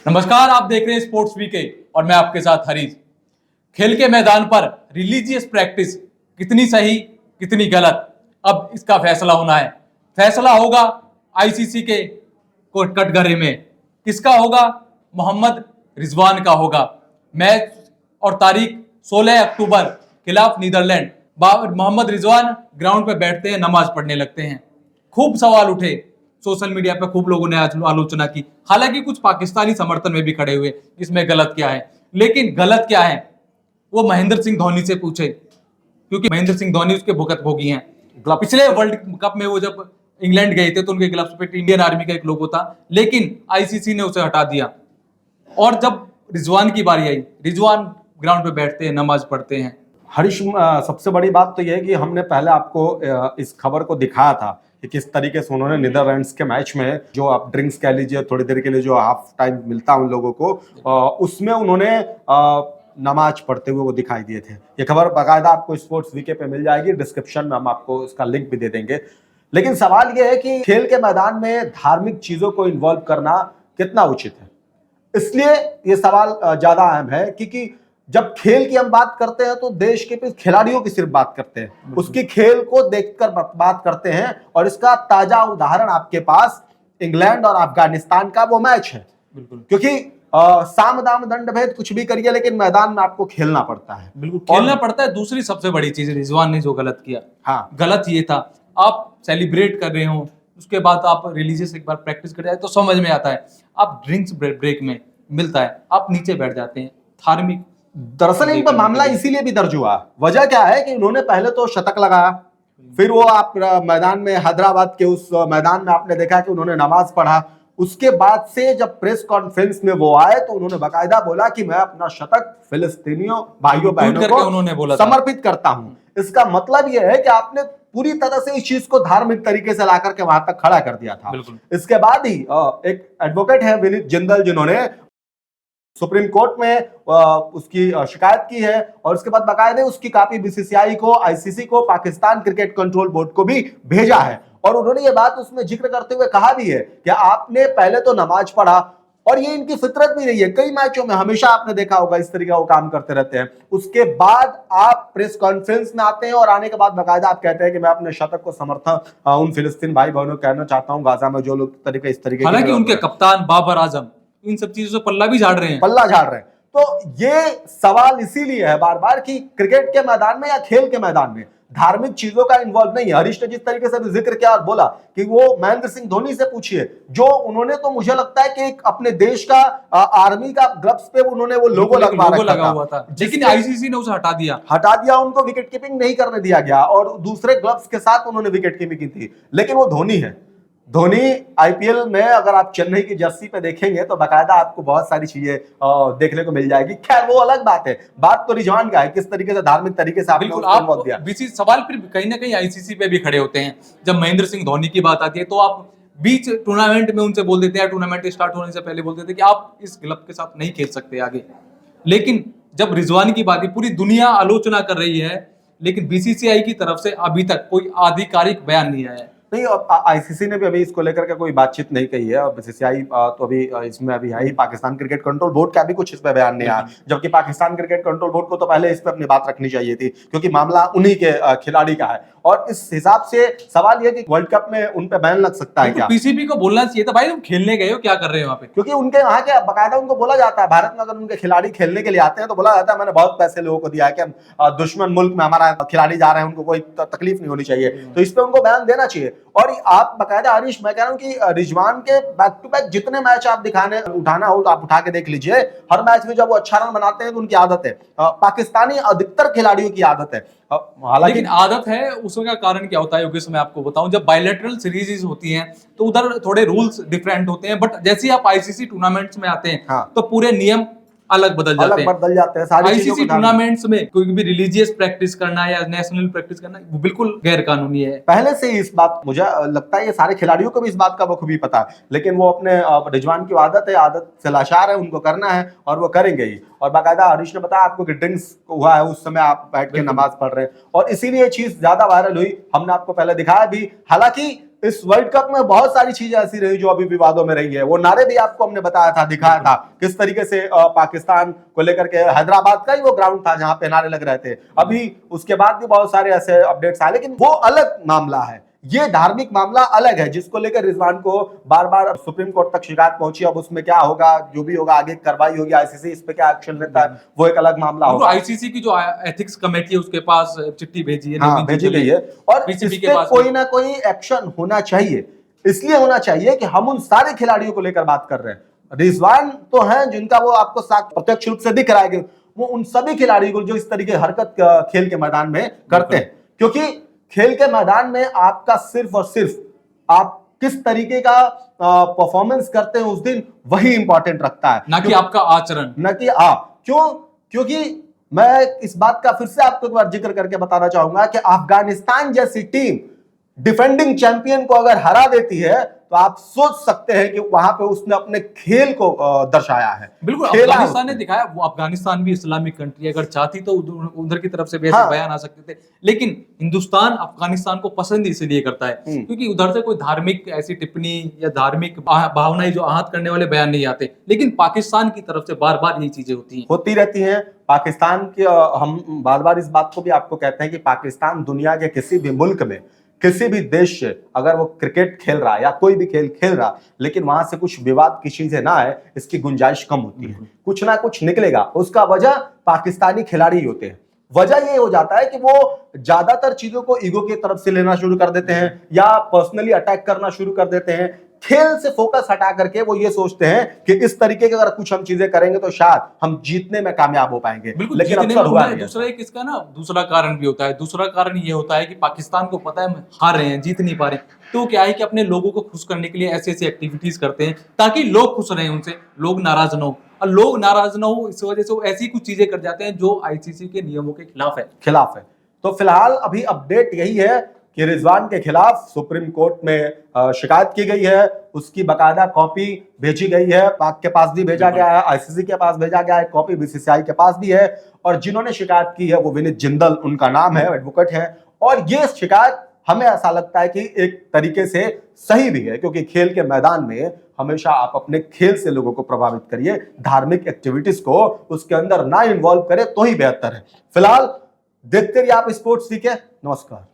नमस्कार, आप देख रहे हैं स्पोर्ट्स वीके और मैं आपके साथ हरीश। खेल के मैदान पर रिलीजियस प्रैक्टिस कितनी सही कितनी गलत, अब इसका फैसला होना है। फैसला होगा आईसीसी के कटघरे में। किसका होगा? मोहम्मद रिजवान का होगा। मैच और तारीख 16 अक्टूबर खिलाफ नीदरलैंड। मोहम्मद रिजवान ग्राउंड पे बैठते हैं, नमाज पढ़ने लगते हैं। खूब सवाल उठे, सोशल मीडिया पे खूब लोगों ने आलोचना की। हालांकि कुछ पाकिस्तानी समर्थन में भी खड़े हुए, इसमें गलत क्या है। लेकिन गलत क्या है वो महेंद्र सिंह धोनी से पूछे, क्योंकि महेंद्र सिंह धोनी उसके भुगत भोगी हैं। पिछले वर्ल्ड कप में वो जब इंग्लैंड गए थे तो उनके ग्लव्स पे इंडियन आर्मी का एक लोगो था, लेकिन आईसीसी ने उसे हटा दिया। और जब रिजवान की बारी आई, रिजवान ग्राउंड पे बैठते हैं, नमाज पढ़ते हैं। हरीश, सबसे बड़ी बात तो यह है कि हमने पहले आपको इस खबर को दिखाया था कि किस तरीके से उन्होंने नीदरलैंड्स के मैच में जो आप ड्रिंक्स कह लीजिए, थोड़ी देर के लिए जो हाफ टाइम मिलता है उन लोगों को, उसमें उन्होंने नमाज पढ़ते हुए वो दिखाई दिए थे। ये खबर बाकायदा आपको स्पोर्ट्स वीके पे मिल जाएगी, डिस्क्रिप्शन में हम आपको इसका लिंक भी दे देंगे। लेकिन सवाल ये है कि खेल के मैदान में धार्मिक चीजों को इन्वॉल्व करना कितना उचित है। इसलिए ये सवाल ज्यादा अहम है क्योंकि जब खेल की हम बात करते हैं तो देश के खिलाड़ियों की सिर्फ बात करते हैं, उसकी खेल को देखकर बात करते हैं। और इसका ताजा उदाहरण आपके पास इंग्लैंड और अफगानिस्तान का वो मैच है। क्योंकि साम दाम दंड भेद कुछ भी करिए, लेकिन मैदान में आपको खेलना पड़ता है। बिल्कुल खेलना पड़ता है। दूसरी सबसे बड़ी चीज रिजवान ने जो गलत किया, हाँ, गलत ये था, आप सेलिब्रेट कर रहे हो, उसके बाद आप रिलीजियस एक बार प्रैक्टिस कर जाए तो समझ में आता है। आप ड्रिंक्स ब्रेक में मिलता है, आप नीचे बैठ जाते हैं। धार्मिक दरअसल इन पर मामला इसीलिए भी दर्ज हुआ। वजह क्या है कि उन्होंने पहले तो शतक लगाया, फिर वो आप मैदान में हैदराबाद के उस मैदान में आपने देखा कि उन्होंने नमाज पढ़ा। उसके बाद से जब प्रेस कॉन्फ्रेंस में वो आए तो उन्होंने बाकायदा बोला कि मैं अपना शतक फिलिस्तीनियों भाइयों बहनों को उन्होंने बोला समर्पित करता हूं। इसका मतलब यह है कि आपने पूरी तरह से इस चीज को धार्मिक तरीके से लाकर के वहां तक खड़ा कर दिया था। इसके बाद ही एक एडवोकेट है विनीत जिंदल, जिन्होंने सुप्रीम कोर्ट में उसकी शिकायत की है और उसके बाद बाकायदे उसकी कॉपी बीसीसीआई को, आईसीसी को, पाकिस्तान क्रिकेट कंट्रोल बोर्ड को भी भेजा है। और उन्होंने ये बात उसमें जिक्र करते हुए कहा भी है कि आपने पहले तो नमाज पढ़ा, और ये इनकी फितरत भी रही है। कई मैचों में हमेशा आपने देखा होगा इस तरीके का वो काम करते रहते हैं। उसके बाद आप प्रेस कॉन्फ्रेंस में आते हैं और आने के बाद बाकायदा आप कहते हैं कि मैं अपने शतक को समर्थन उन फिलिस्तीन भाई बहनों को कहना चाहता हूं, गाजा में जो लोग इस तरीके। हालांकि उनके कप्तान बाबर आजम इन सब चीजों से पल्ला झाड़ रहे हैं। तो ये सवाल इसीलिए है बार बार कि क्रिकेट के मैदान में या खेल के मैदान में धार्मिक चीजों का इन्वॉल्व नहीं है। हरीश ने जिस तरीके से भी जिक्र किया और बोला कि वो महेंद्र सिंह धोनी से पूछिए, जो उन्होंने तो मुझे लगता है कि एक अपने देश का आर्मी का ग्लव्स पे उन्होंने वो लोगो लगा हुआ था, लेकिन आईसीसी ने उसे हटा दिया। उनको विकेट कीपिंग नहीं करने दिया गया और दूसरे ग्लव्स के साथ उन्होंने विकेट कीपिंग की थी। लेकिन वो धोनी है। धोनी आईपीएल में अगर आप चेन्नई की जर्सी पे देखेंगे तो बाकायदा आपको बहुत सारी चीजें देखने को मिल जाएगी। खैर वो अलग बात है। बात तो रिजवान का है, किस तरीके से धार्मिक तरीके से बिल्कुल आप बीच सवाल फिर कहीं ना कहीं आईसीसी पे भी खड़े होते हैं। जब महेंद्र सिंह धोनी की बात आती है तो आप बीच टूर्नामेंट में उनसे बोल देते हैं, टूर्नामेंट स्टार्ट होने से पहले बोल देते हैं कि आप इस क्लब के साथ नहीं खेल सकते आगे। लेकिन जब रिजवान की बात, पूरी दुनिया आलोचना कर रही है, लेकिन बीसीसीआई की तरफ से अभी तक कोई आधिकारिक बयान नहीं आया है। नहीं, आईसीसी ने भी अभी इसको लेकर के कोई बातचीत नहीं कही है और बीसीसीआई तो अभी इसमें अभी आई। पाकिस्तान क्रिकेट कंट्रोल बोर्ड का भी कुछ इस पे बयान नहीं आया, जबकि पाकिस्तान क्रिकेट कंट्रोल बोर्ड को तो पहले इस पे अपनी बात रखनी चाहिए थी, क्योंकि मामला उन्हीं के खिलाड़ी का है। और इस हिसाब से सवाल यह कि वर्ल्ड कप में उन पे बैन लग सकता है क्या? पीसीबी को बोलना चाहिए था, भाई तुम खेलने गए हो, क्या कर रहे हो वहां पे? क्योंकि उनके वहां के बाकायदा उनको बोला जाता है, भारत में अगर उनके खिलाड़ी खेलने के लिए आते हैं तो बोला जाता है मैंने बहुत पैसे लोगों को दिया है कि दुश्मन मुल्क में हमारा खिलाड़ी जा रहे हैं, उनको कोई तकलीफ नहीं होनी चाहिए। तो इस पे उनको बयान देना चाहिए। और आप बाकायदा हरीश, मैं कह रहा हूं कि रिजवान के बैक टू बैक जितने मैच आप उठाना हो तो आप उठा के देख लीजिए। हर मैच में जब वो अच्छा रन बनाते हैं तो उनकी आदत है, पाकिस्तानी अधिकतर खिलाड़ियों की आदत है। लेकिन आदत है, उसका कारण क्या होता है योगेश, मैं आपको बताऊं। जब बायलैटरल सीरीज होती हैं तो उधर थोड़े रूल्स डिफरेंट होते हैं, बट जैसे ही आप आईसीसी टूर्नामेंट्स में आते हैं तो पूरे नियम अलग बदल जाते हैं। आईसीसी टूर्नामेंट्स में कोई भी रिलीजियस प्रैक्टिस करना या नेशनल प्रैक्टिस करना वो बिल्कुल गैर कानूनी है। पहले से इस बात मुझे लगता है ये सारे खिलाड़ियों को भी इस बात का बखूबी पता है, लेकिन वो अपने रिजवान की आदत है, आदत से लाचार है, उनको करना है और वो करेंगे ही। और बाकायदा हरीश ने बताया आपको कि ड्रिंक्स हुआ है, उस समय आप बैठ के नमाज पढ़ रहे हैं और इसीलिए चीज ज्यादा वायरल हुई। हमने आपको पहले दिखाया भी। हालांकि इस वर्ल्ड कप में बहुत सारी चीजें ऐसी रही जो अभी विवादों में रही है। वो नारे भी आपको हमने बताया था, दिखाया था किस तरीके से पाकिस्तान को लेकर के, हैदराबाद का ही वो ग्राउंड था जहां पे नारे लग रहे थे। अभी उसके बाद भी बहुत सारे ऐसे अपडेट्स आए, लेकिन वो अलग मामला है, ये धार्मिक मामला अलग है, जिसको लेकर रिजवान को बार बार सुप्रीम कोर्ट तक शिकायत पहुंची। अब उसमें क्या होगा, जो भी होगा आगे कार्रवाई होगी, आईसीसी इस पे क्या एक्शन लेता है वो एक अलग मामला होगा। आईसीसी की जो एथिक्स कमेटी है उसके पास चिट्ठी भेजी है, हाँ, भेजी गई है, और इस पे कोई ना कोई एक्शन होना चाहिए। इसलिए होना चाहिए कि हम उन सारे खिलाड़ियों को लेकर बात कर रहे हैं। रिजवान तो हैं जिनका वो आपको प्रत्यक्ष रूप से दिख रहा है कि वो उन सभी खिलाड़ियों को जो इस तरीके हरकत खेल के मैदान में करते हैं, क्योंकि खेल के मैदान में आपका सिर्फ और सिर्फ आप किस तरीके का परफॉर्मेंस करते हैं उस दिन, वही इंपॉर्टेंट रखता है, ना कि आपका आचरण, ना कि आप। क्यों? क्योंकि मैं इस बात का फिर से आपको एक बार जिक्र करके बताना चाहूंगा कि अफगानिस्तान जैसी टीम डिफेंडिंग चैंपियन को अगर हरा देती है तो आप सोच सकते हैं कि वहां पे उसने अपने खेल को दर्शाया है। बिल्कुल, अफगानिस्तान ने दिखाया। वो अफगानिस्तान भी इस्लामिक कंट्री है, अगर चाहती तो उधर की तरफ से भी ऐसे बयान आ सकते थे, लेकिन हिंदुस्तान अफगानिस्तान को पसंद इसलिए करता है क्योंकि उधर से कोई धार्मिक ऐसी टिप्पणी या धार्मिक भावनाएं जो आहत करने वाले बयान नहीं आते, लेकिन पाकिस्तान की तरफ से बार बार यही चीजें होती रहती हैं। पाकिस्तान की हम बार बार इस बात को भी आपको कहते हैं कि पाकिस्तान दुनिया के किसी भी मुल्क में, किसी भी देश से अगर वो क्रिकेट खेल रहा है या कोई भी खेल खेल रहा, लेकिन वहां से कुछ विवाद की चीजें ना आए, इसकी गुंजाइश कम होती है। कुछ ना कुछ निकलेगा, उसका वजह पाकिस्तानी खिलाड़ी होते हैं। वजह ये हो जाता है कि वो ज्यादातर चीजों को ईगो की तरफ से लेना शुरू कर देते हैं या पर्सनली अटैक करना शुरू कर देते हैं। खेल से फोकस हटा करके वो ये सोचते हैं कि इस तरीके की अगर कुछ हम चीजें करेंगे तो शायद हम जीतने में कामयाब हो पाएंगे, लेकिन अक्सर हुआ नहीं। दूसरा एक इसका ना दूसरा कारण भी होता है। दूसरा कारण ये होता है कि पाकिस्तान को पता है हम हार रहे हैं, जीत नहीं पा रहे, तो क्या है कि अपने लोगों को खुश करने के लिए ऐसी ऐसी एक्टिविटीज करते हैं ताकि लोग खुश रहें, उनसे लोग नाराज ना हो, और लोग नाराज ना हो इस वजह से वो ऐसी कुछ चीजें कर जाते हैं जो आईसीसी के नियमों के खिलाफ है। तो फिलहाल अभी अपडेट यही है कि रिजवान के खिलाफ सुप्रीम कोर्ट में शिकायत की गई है, उसकी बकायदा कॉपी भेजी गई है, पाक के पास भी भेजा गया है, आईसीसी के पास भेजा गया है, कॉपी बीसीसीआई के पास भी है, और जिन्होंने शिकायत की है वो विनीत जिंदल उनका नाम है, एडवोकेट है। और ये शिकायत हमें ऐसा लगता है कि एक तरीके से सही भी है, क्योंकि खेल के मैदान में हमेशा आप अपने खेल से लोगों को प्रभावित करिए, धार्मिक एक्टिविटीज को उसके अंदर ना इन्वॉल्व करें तो ही बेहतर है। फिलहाल देखते रहिए आप स्पोर्ट्स वीके। नमस्कार।